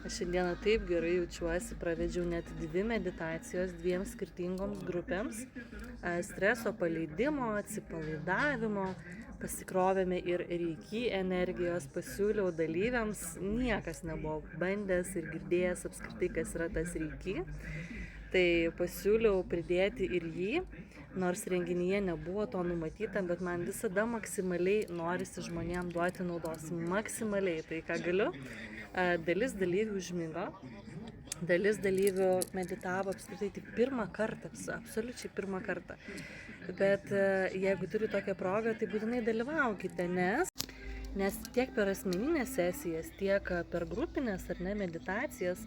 Aš šiandieną taip gerai jaučiuosi, pravedžiau net 2 meditacijos 2 skirtingoms grupėms. Streso paleidimo, atsipalaidavimo, pasikrovėme ir reiki energijos, pasiūliau dalyviams, niekas nebuvo bandęs ir girdėjęs apskritai, kas yra tas reiki. Tai pasiūliau pridėti ir jį, nors renginyje nebuvo to numatyta, bet man visada maksimaliai norisi žmonėm duoti naudos, maksimaliai tai, ką galiu. Dalis dalyvių užmigo, dalis dalyvių meditavo apskritai tik pirmą kartą, absoliučiai pirmą kartą. Bet jeigu turi tokią progą, tai būtinai dalyvaukite, nes tiek per asmeninės sesijas, tiek per grupinės ar ne meditacijas,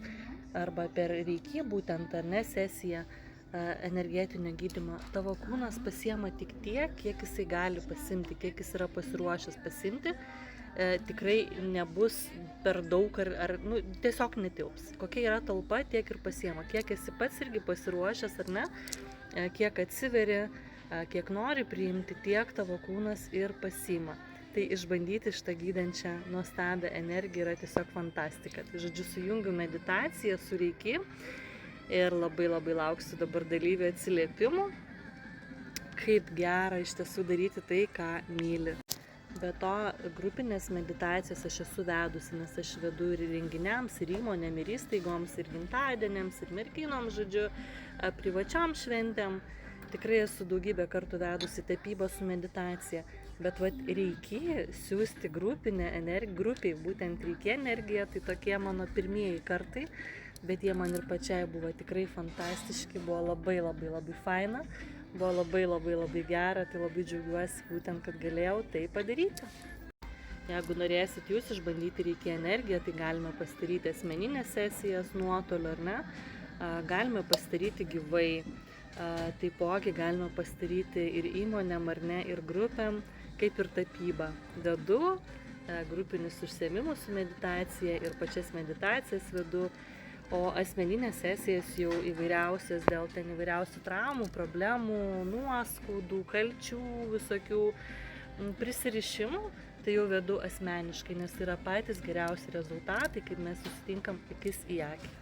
arba per reiki būtent ar ne sesiją energetinio gydymo, tavo kūnas pasiema tik tiek, kiek jisai gali pasimti, kiek jis yra pasiruošęs pasimti. Tikrai nebus per daug ar tiesiog netilps. Kokia yra talpa, tiek ir pasiema. Kiek esi pats irgi pasiruošęs ar ne, kiek atsiveri, kiek nori priimti, tiek tavo kūnas ir pasiima. Tai išbandyti šitą gydančią nuostabią energiją yra tiesiog fantastika. Tai žodžiu, sujungiu meditaciją su reiki ir labai lauksiu dabar dalyvių atsiliepimų, kaip gera iš tiesų daryti tai, ką myli. Be to, grupinės meditacijos aš esu vedusi, nes aš vedu ir renginiams, ir įmonėm, ir įstaigoms, ir gimtadienėms, ir merginoms, žodžiu, privačiom šventėm. Tikrai esu daugybę kartų vedusi tapybą su meditacija, bet reiki siūsti grupiai, būtent reiki energiją, tai tokie mano pirmieji kartai, bet jie man ir pačiai buvo tikrai fantastiški, buvo labai faina. Buvo labai gera, tai labai džiaugiuosi būtent, kad galėjau tai padaryti. Jeigu norėsit jūs išbandyti reiki energiją, tai galime pasidaryti asmeninės sesijas nuotoliu, ar ne? Galime pasidaryti gyvai, taipogi galime pasidaryti ir įmonėm, ar ne, ir grupėm, kaip ir tapyba. Vedu grupinius užsiėmimus su meditacija ir pačias meditacijas vedu. O asmeninės sesijas jau įvairiausias dėl ten įvairiausių traumų, problemų, nuoskaudų, kalčių, visokių prisirišimų, tai jau vedu asmeniškai, nes yra patys geriausi rezultatai, kaip mes susitinkam akis į akį.